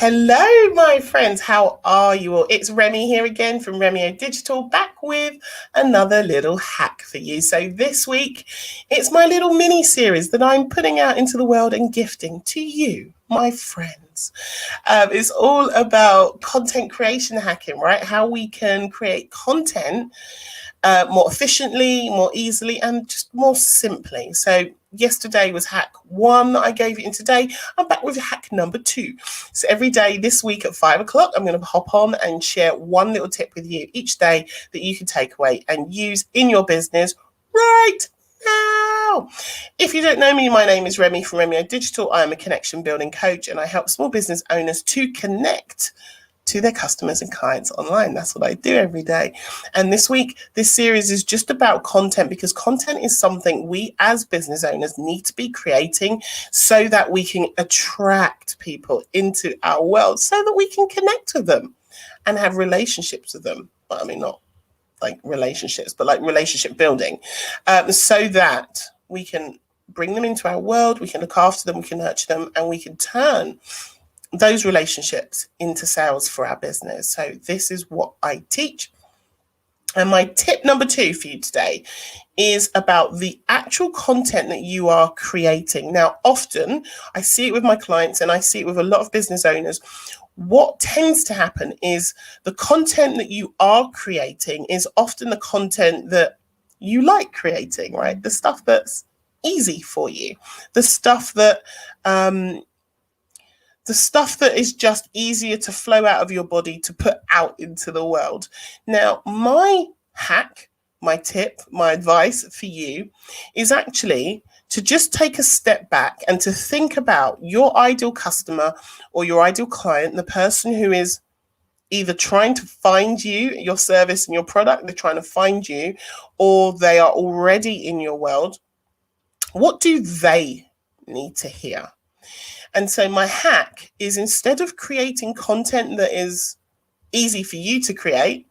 Hello, my friends. How are you all? It's Remi here again from Remi Digital, back with another little hack for you. So this week, it's my little mini series that I'm putting out into the world and gifting to you, my friends. It's all about content creation hacking, right? How we can create content more efficiently, more easily, and just more simply. So yesterday was hack 1 that I gave you, and today I'm back with hack number 2. So every day this week at 5 o'clock, I'm going to hop on and share one little tip with you each day that you can take away and use in your business right now. If you don't know me, my name is Remi from Remi Digital. I am a connection building coach, and I help small business owners to connect to their customers and clients online. That's what I do every day. And this week, this series is just about content, because content is something we as business owners need to be creating so that we can attract people into our world, so that we can connect with them and have relationships with them. But I mean, not like relationships, but like relationship building, so that we can bring them into our world, we can look after them, we can nurture them, and we can turn those relationships into sales for our business. So this is what I teach. And my tip number 2 for you today is about the actual content that you are creating. Now, often I see it with my clients, and I see it with a lot of business owners. What tends to happen is the content that you are creating is often the content that you like creating, right? The stuff that's easy for you, the stuff that is just easier to flow out of your body to put out into the world. Now, my hack, my tip, my advice for you is actually to just take a step back and to think about your ideal customer or your ideal client, the person who is either trying to find you, your service and your product, they're trying to find you, or they are already in your world. What do they need to hear? And so my hack is, instead of creating content that is easy for you to create,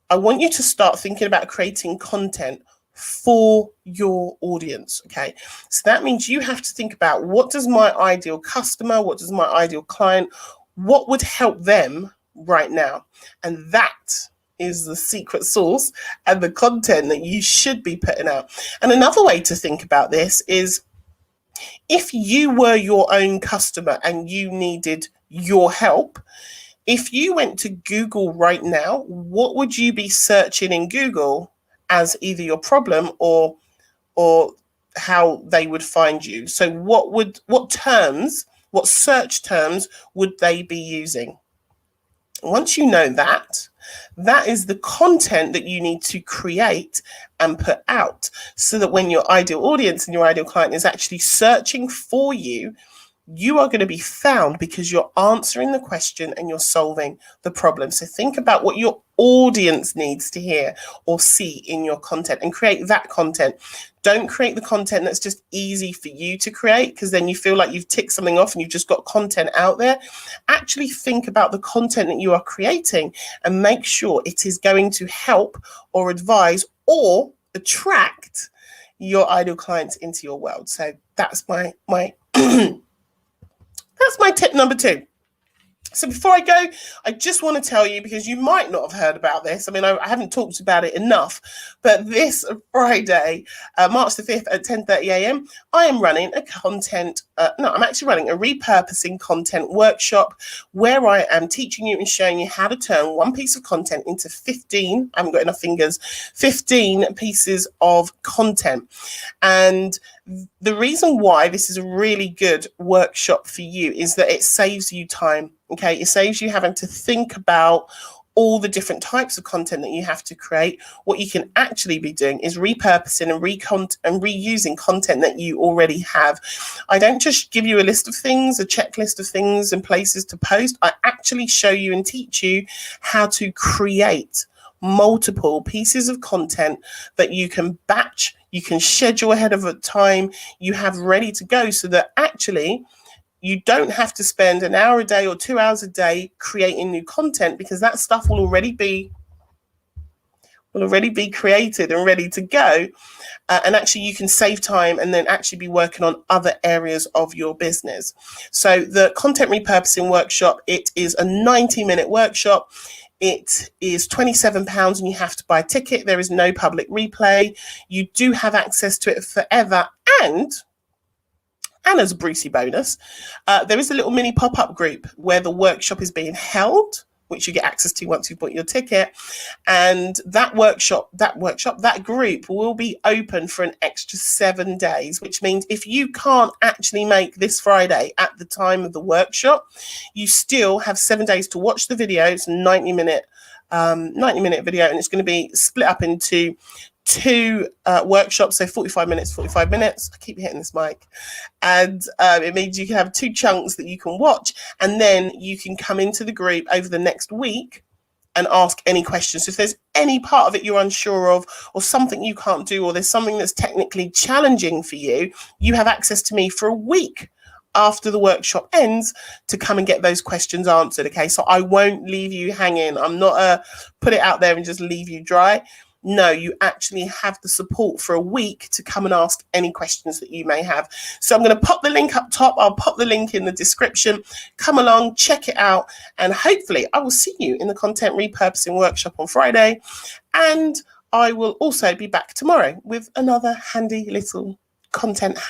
I want you to start thinking about creating content for your audience. Okay. So that means you have to think about, what does my ideal customer, what does my ideal client, what would help them right now? And that is the secret sauce and the content that you should be putting out. And another way to think about this is, if you were your own customer and you needed your help, if you went to Google right now, what would you be searching in Google as either your problem or how they would find you? So what search terms would they be using? Once you know that, that is the content that you need to create and put out, so that when your ideal audience and your ideal client is actually searching for you, you are going to be found because you're answering the question and you're solving the problem. So think about what your audience needs to hear or see in your content and create that content. Don't create the content that's just easy for you to create, because then you feel like you've ticked something off and you've just got content out there. Actually think about the content that you are creating and make sure it is going to help or advise or attract your ideal clients into your world. So that's my that's my tip number 2. So before I go, I just want to tell you, because you might not have heard about this. I mean, I haven't talked about it enough, but this Friday, March the 5th at 10:30 a.m., I am running I'm actually running a repurposing content workshop, where I am teaching you and showing you how to turn one piece of content into 15, I haven't got enough fingers, 15 pieces of content. And the reason why this is a really good workshop for you is that it saves you time. Okay, it saves you having to think about all the different types of content that you have to create. What you can actually be doing is repurposing and reusing content that you already have. I don't just give you a list of things, a checklist of things and places to post. I actually show you and teach you how to create multiple pieces of content that you can batch, you can schedule ahead of a time, you have ready to go, so that actually you don't have to spend an hour a day or 2 hours a day creating new content, because that stuff will already be will already be created and ready to go. And actually you can save time and then actually be working on other areas of your business. So the content repurposing workshop, it is a 90-minute workshop. It is £27 and you have to buy a ticket. There is no public replay. You do have access to it forever. And as a Brucey bonus, there is a little mini pop-up group where the workshop is being held, which you get access to once you've bought your ticket. And that group will be open for an extra 7 days, which means if you can't actually make this Friday at the time of the workshop, you still have 7 days to watch the video. It's a 90-minute video, and it's going to be split up into 2 workshops, so 45 minutes. I keep hitting this mic. And it means you can have 2 chunks that you can watch, and then you can come into the group over the next week and ask any questions. So if there's any part of it you're unsure of, or something you can't do, or there's something that's technically challenging for you, you have access to me for a week after the workshop ends to come and get those questions answered. Okay, so I won't leave you hanging. I'm not put it out there and just leave you dry. No, you actually have the support for a week to come and ask any questions that you may have. So I'm going to pop the link up top. I'll pop the link in the description. Come along, check it out, and hopefully I will see you in the content repurposing workshop on Friday. And I will also be back tomorrow with another handy little content